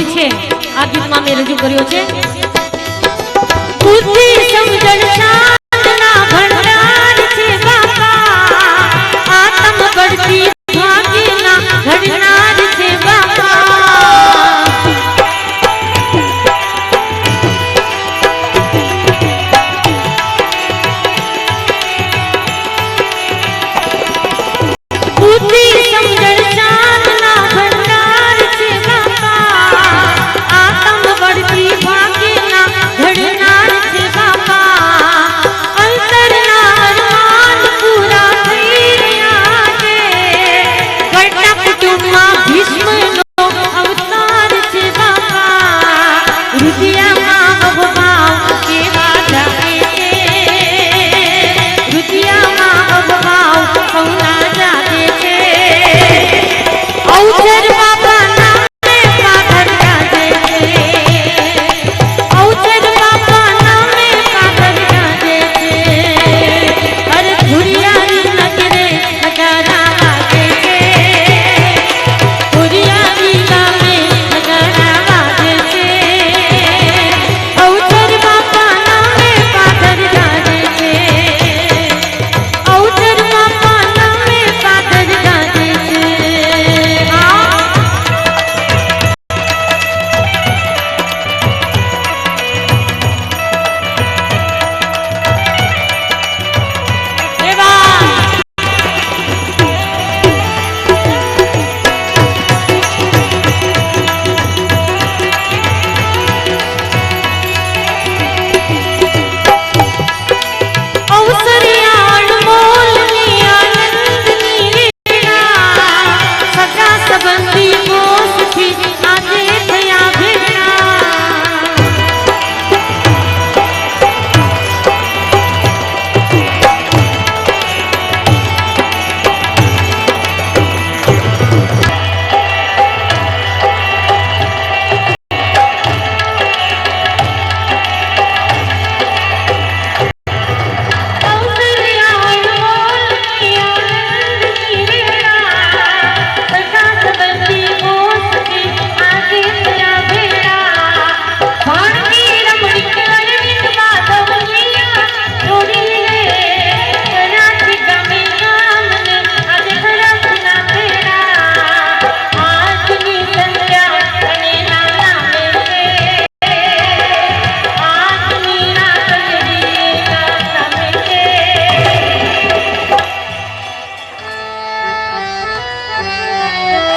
સુર છે આ ગીતમાં મેં રજૂ કર્યો છે. બુદ્ધિ સમજણ શાંતના ભંડાર છે બાપા, આત્મ ગઢતી ભાગ્યના ઘડનાર છે બાપા. બુદ્ધિ સમજણ શાંતના ભંડાર છે બાપા, આત્મ ગઢતી ભાગ્યના ઘડનાર છે બાપા. અંતરના અરમાન પૂરા થઈ રહ્યા છે, ઘટના કુટુંબમાં ભીષ્મનો અવતાર છે બાપા. રુદિયામાં અવભાવ કેવા જાગે છે, રુદિયામાં અવભાવ સૌના જાગે છે. અવસર બાપા નામે પાદર ગાજે છે, અવસર બાપા નામે પાદર ગાજે છે. અરે ધુરિયાની નગરે નગારા વાગે છે, ધુરિયાની ગામે નગારા વાગે છે. અવસર બાપા નામે પાદર ગાજે છે, અવસર બાપા નામે પાદર ગાજે છે. અવસરિયા અણમોલની આનંદની વેળા, સગા સંબંધી મોસથી આજે થયા ભેળા. અવસરિયા અણમોલની આનંદની વેળા, સગા સંબંધી મોસથી આજે થયા ભેળા. ભાણકી રમણીક અરવિંદ માધવનિયા જોડીને કરાચી ગામે ગામને આજે ખરાબના ભેળા. આજની સંધ્યા તનેના નામે છે, આજની રાતડીના નામે છે.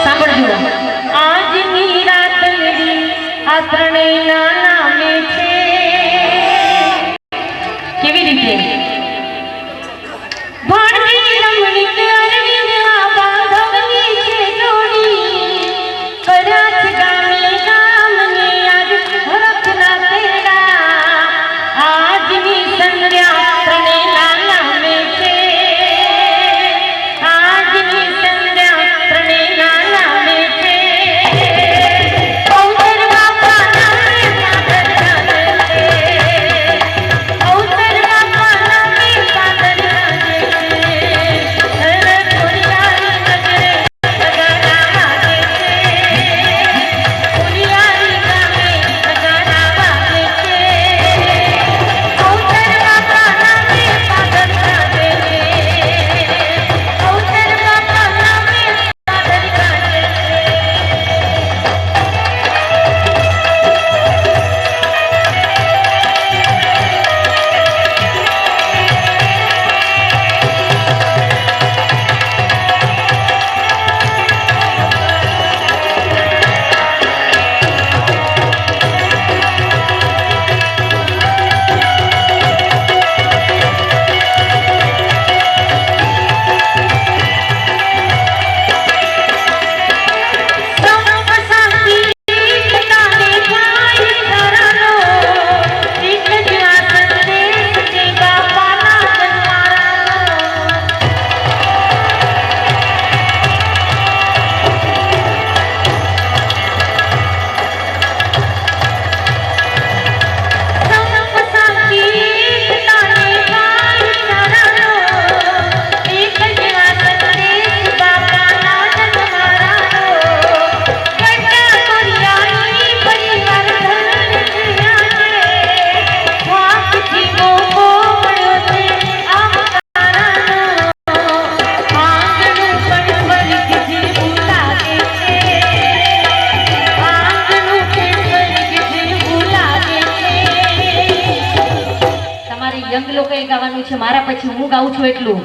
સાંભળજો, આજની રાતડી આ ત્રણેયના નામે છે. કેવી રીતે? ભાણકી રમણીક અરવિંદ માધવની છે જોડી, કરાચ ગામે ગામને આજ હરખના તેડા. આજની સંધ્યા ત્રણેયના નામે છે, આજની સંધ્યા ત્રણેયના નામે છે. અવસર બાપા નામે પાદર ગાજે છે, અવસર બાપા નામે છે, મારા પછી હું ગાઉં છું એટલું.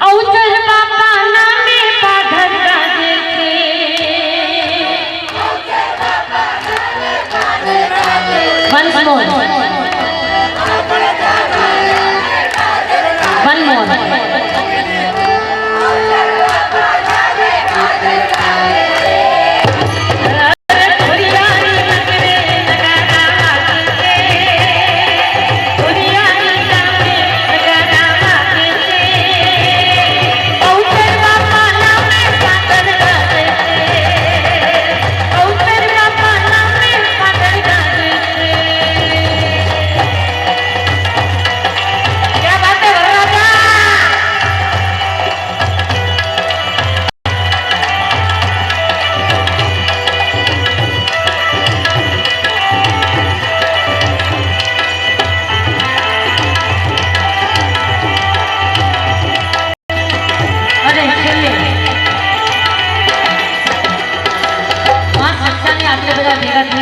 અવસર બાપા નામે પાધર ગાજે છે. Once more. One more.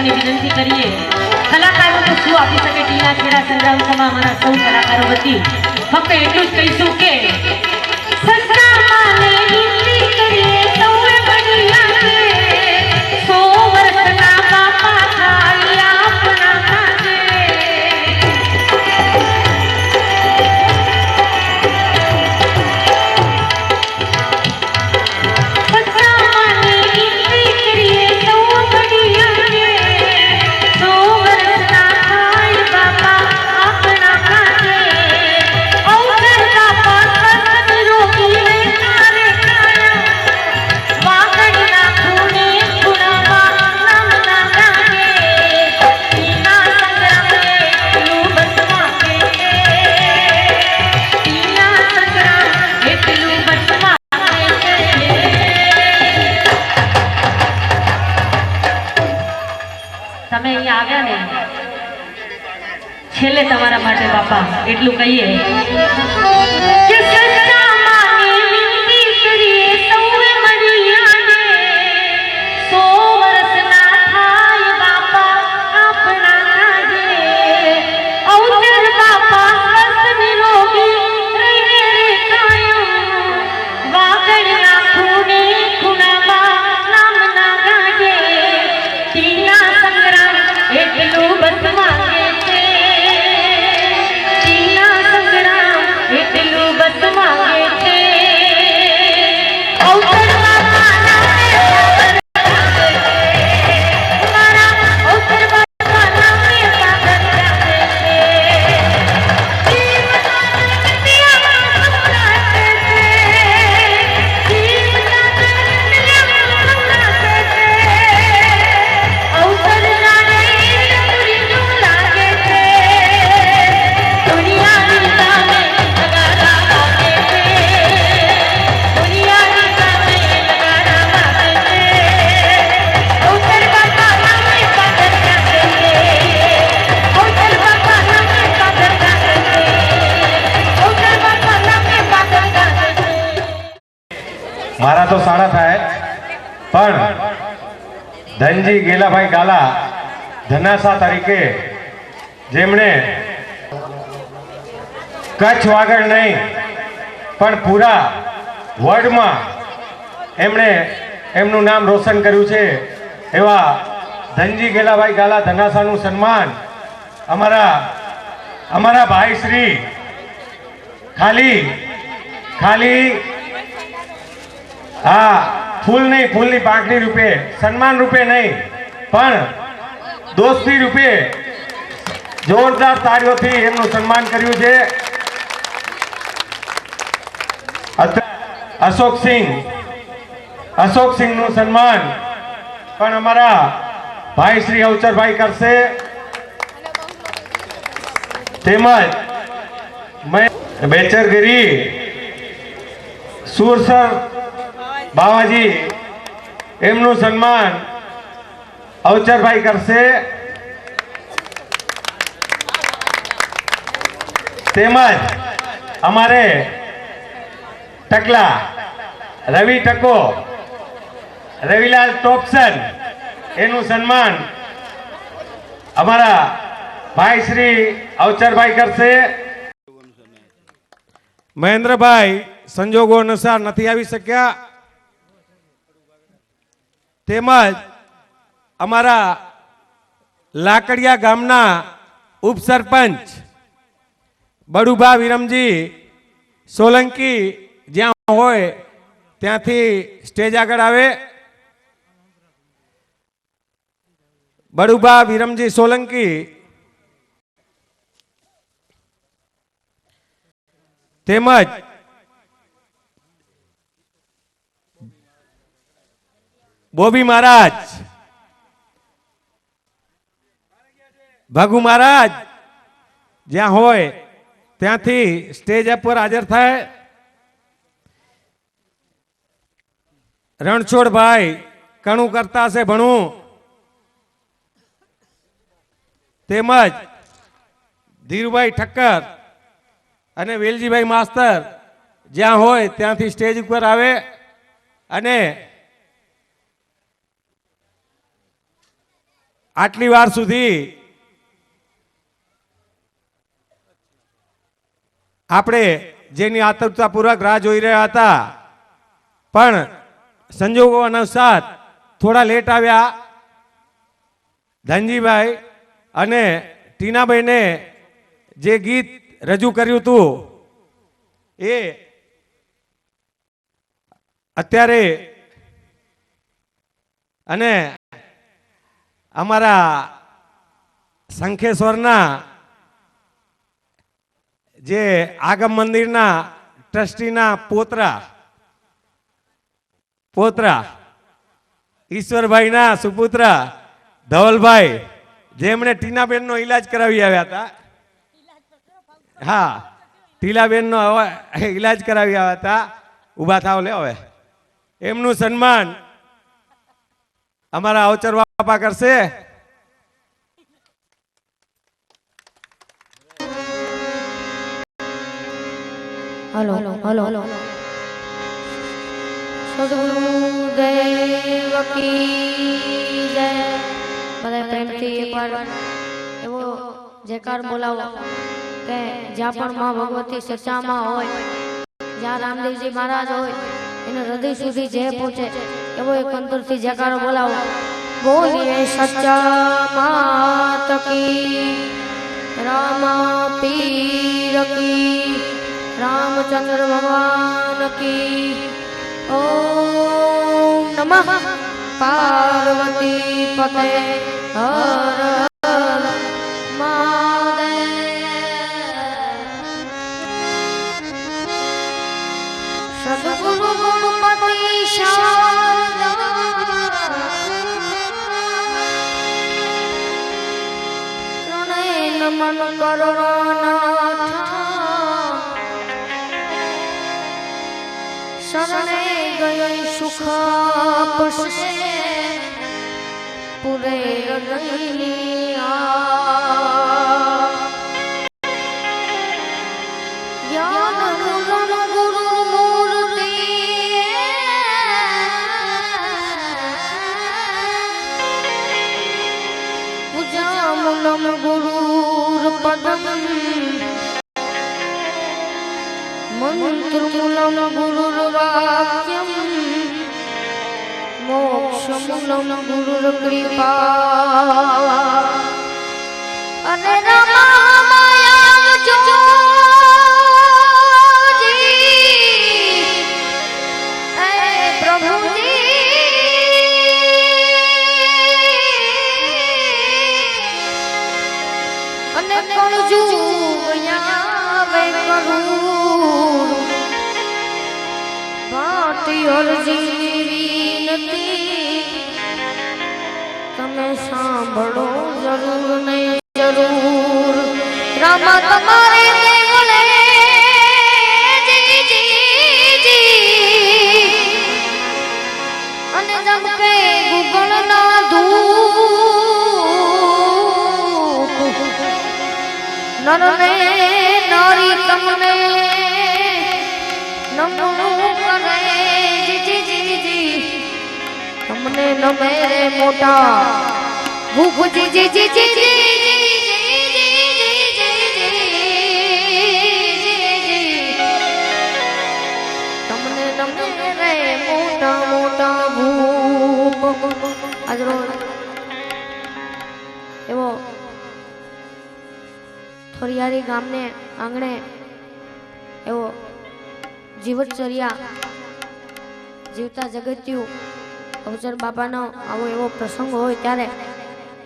વિનંતી કરીએ કલાકારો તો શું આપી શકે ટીના છેડા સંગ્રામ સમા અમારા સૌ કલાકારો વતી ફક્ત એટલું જ કહીશું કે સંગ્રામને વિનંતી કરીએ સૌએ બની લાગે 100 વર્ષના બાપા થાય આપણા કાજે તમે અહીંયા આવ્યા ને છેલ્લે તમારા માટે બાપા એટલું કહીએ કે સચ્ચા માને વિનંતી કરીએ સૌએ મળી આને 100 વર્ષના થાય બાપા આપણા કાજે અવસર બાપા સ્વસ્થ નિરોગી રહીને રે કાયમ વાગડના ખૂણે ખૂણામાં નામ ના ગાજે ટીના એટલું બસ માંગે છે ટીના સંગ્રામ એટલું બસ માંગે છે અવસર બાપા નામે મારા અવસર બાપા નામે પાગલ ગાજે છે મારા તો સાડા થાય પણ ધનજી ગેલાભાઈ ગાલા ધનાસા તરીકે જેમણે કચ્છ વાગડ નહીં પણ પૂરા વર્લ્ડમાં એમણે એમનું નામ રોશન કર્યું છે એવા ધનજી ગેલાભાઈ ગાલા ધનાસાનું સન્માન અમારા ભાઈ શ્રી ખાલી હા ફૂલ નહીં ફૂલની પાંખડી રૂપે સન્માન રૂપે નહીં પણ દોસ્તી રૂપે જોરદાર તાળીઓથી એમનું સન્માન કર્યું છે અશોક સિંહનું સન્માન પણ અમારા ભાઈ શ્રી અવચરભાઈ કરશે તેમજ બેચરગીરી સુરસર બાવાજી એમનું સન્માન અવચરભાઈ કરશે તેમજ અમારે ટકલા રવિ ટકો રવિલાલ ટોપસન એનું સન્માન અમારા ભાઈ શ્રી અવચરભાઈ કરશે મહેન્દ્રભાઈ સંજોગો અનુસાર નથી આવી શક્યા, તેમજ અમારા લાકડિયા ગામના ઉપસરપંચ બડુભા વિરમજી સોલંકી જ્યાં હોય ત્યાંથી સ્ટેજ આગળ આવે. બડુભા વિરમજી સોલંકી તેમજ બોબી મહારાજ, ભગુ મહારાજ જ્યાં હોય ત્યાંથી સ્ટેજ પર હાજર થાય. રણછોડભાઈ કણું કરતા હશે ભણું, તેમજ ધીરુભાઈ ઠક્કર અને વેલજીભાઈ માસ્તર જ્યાં હોય ત્યાંથી સ્ટેજ ઉપર આવે અને આટલી વાર સુધી આપણે જેની આતુરતાપૂર્વક રાહ જોઈ રહ્યા હતા પણ સંજોગો અનુસાર થોડા લેટ આવ્યા. ધનજીભાઈ અને ટીનાભાઈને જે ગીત રજૂ કર્યું હતું એ અત્યારે અને અમારા શંખેશ્વરના જે આગમ મંદિરના ટ્રસ્ટીના પોતરા ઈશ્વરભાઈના સુપુત્ર ધવલભાઈ જેમણે ટીનાબેનનો ઈલાજ કરાવી આવ્યા હતા, હા ટીલાબેનનો ઈલાજ કરાવી આવ્યા હતા, ઊભા થાવ લે હવે, એમનું સન્માન અમારા અવચર બાપા કરશે. હલો હલો હલો સદગુરુદેવ કી જય. બધા પ્રેમથી એકવાર એવો જયકાર બોલાવો કે જ્યાં પણ માં ભગવતી સચ્ચામાં હોય, જ્યાં રામદેવજી મહારાજ હોય એને હૃદય સુધી જે પહોંચે એવો એક અંતરથી જયકારો બોલાવો. બોલીએ સચ્ચા માત કી, રામા પીર કી, रामचंद्र भगवान की. ओम नमः पार्वती पते हर हर महादेव. सद्गुरु गुरुपति शारदा प्रणय नमन करुणानाथ शरणे गए सुख पशे पूरे ज्ञान पूर्ण गुरु मूर्ति पूजा मूलम गुरुर पदम मंत्रमूलम गुरुर्वाक्यम मोक्षमूलम गुरुर्कृपा. अने रामाया जोजी ए प्रभुजी अने कलजू वे करूं भाटी अरजी विनती तमे सांभळो जरूर नहीं जरूर. रामा तुम्हारे देवले जी जी जी अने जब के गुगल ना धूप नर ने नारी तमने नमो करे जी जी जी जी हमने न मेरे मोटा भूख जी जी जी जी जी આજરોજ એવો થોરિયારી ગામને આંગણે એવો જીવતચર્યા જીવતા જગત્યું અવસર બાપાનો આવો એવો પ્રસંગ હોય ત્યારે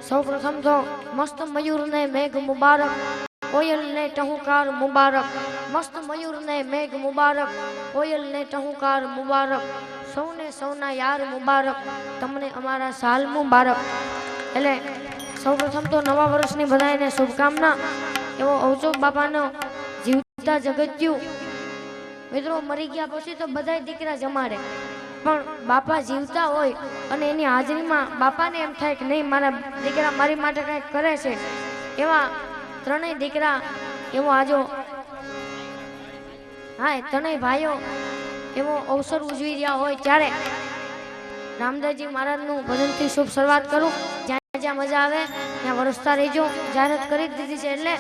સૌ પ્રથમ તો મસ્ત મયુરને મેઘ મુબારક, કોયલને ટહુકાર મુબારક, મસ્ત મયુરને મેઘ મુબારક, કોયલને ટહુકાર મુબારક, સૌને સૌના યાર મુબારક, તમને અમારા સાલ મુબારક. એટલે સૌ પ્રથમ તો નવા વર્ષની બધાને શુભકામના. એવો અવચોક બાપાનો જીવતા જગત્યું. મિત્રો મરી ગયા પછી તો બધા દીકરા જમાડે, પણ બાપા જીવતા હોય અને એની હાજરીમાં બાપાને એમ થાય કે નહીં મારા દીકરા મારી માટે કંઈક કરે છે. એવા ત્રણેય દીકરા એવો આજો હા ત્રણેય ભાઈઓ એવો અવસર ઉજવી રહ્યા હોય ત્યારે રામદાસજી મહારાજનું ભજનથી શુભ શરૂઆત કરું. જ્યાં જ્યાં મજા આવે ત્યાં વરસતા રહેજો. જાહેરાત કરી દીધી છે એટલે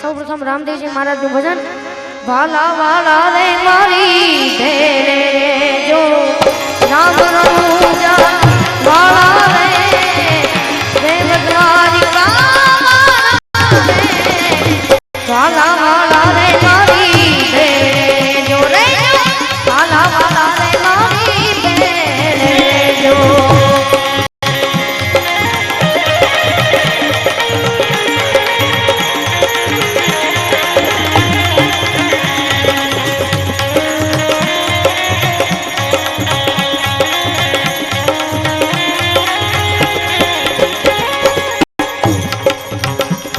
સૌ પ્રથમ રામદેવજી મહારાજનું ભજન. વાલા વાલા રે મારી ભેરે જો રામ રમુજા વાલા રે દેવદ્વારી વાલા વાલા રે મારી ભેરે જો રે વાલા વાલા રે મારી ભેરે જો.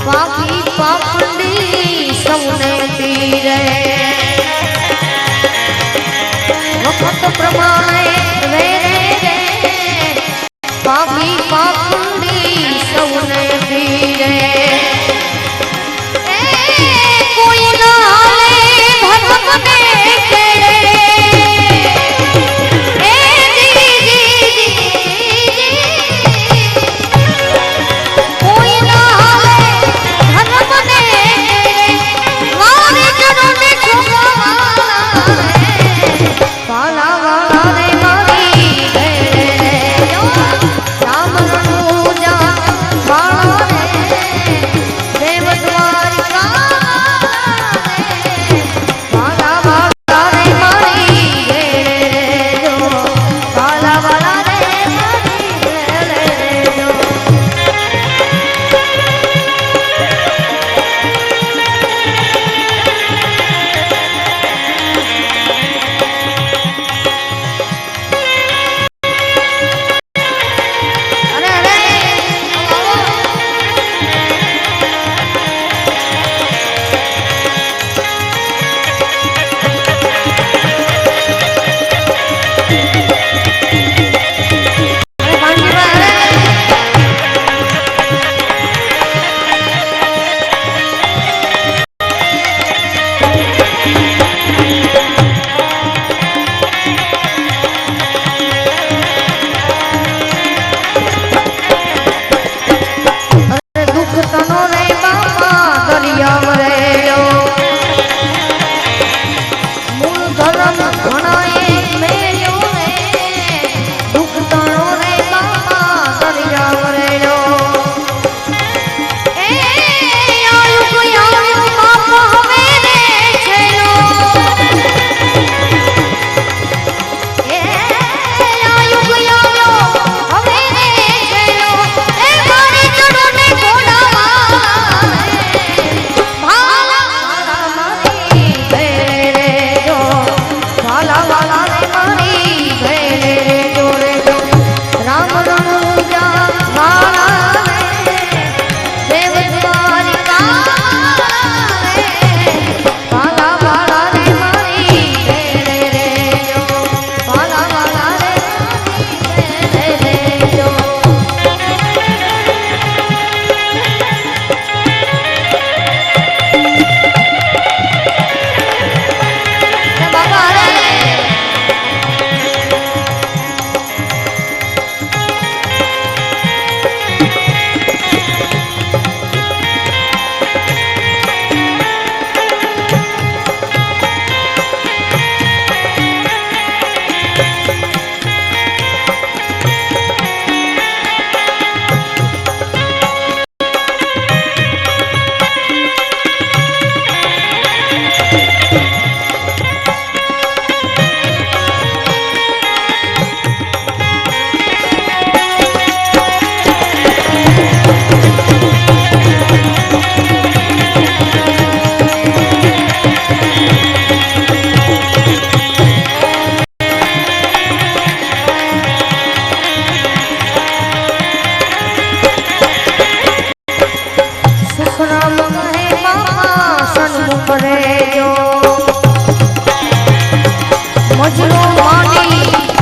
પાપી પાપડી સૌને પીરે વખત પ્રમાણે વેરે રે. પાપી પાપડી સૌને પીરે કોઈ ના લે ધર્મને કેળે. કોઈ ના વાલા વાલા રામ કહે બાપા સન્મુખ રહેજો મજનો માની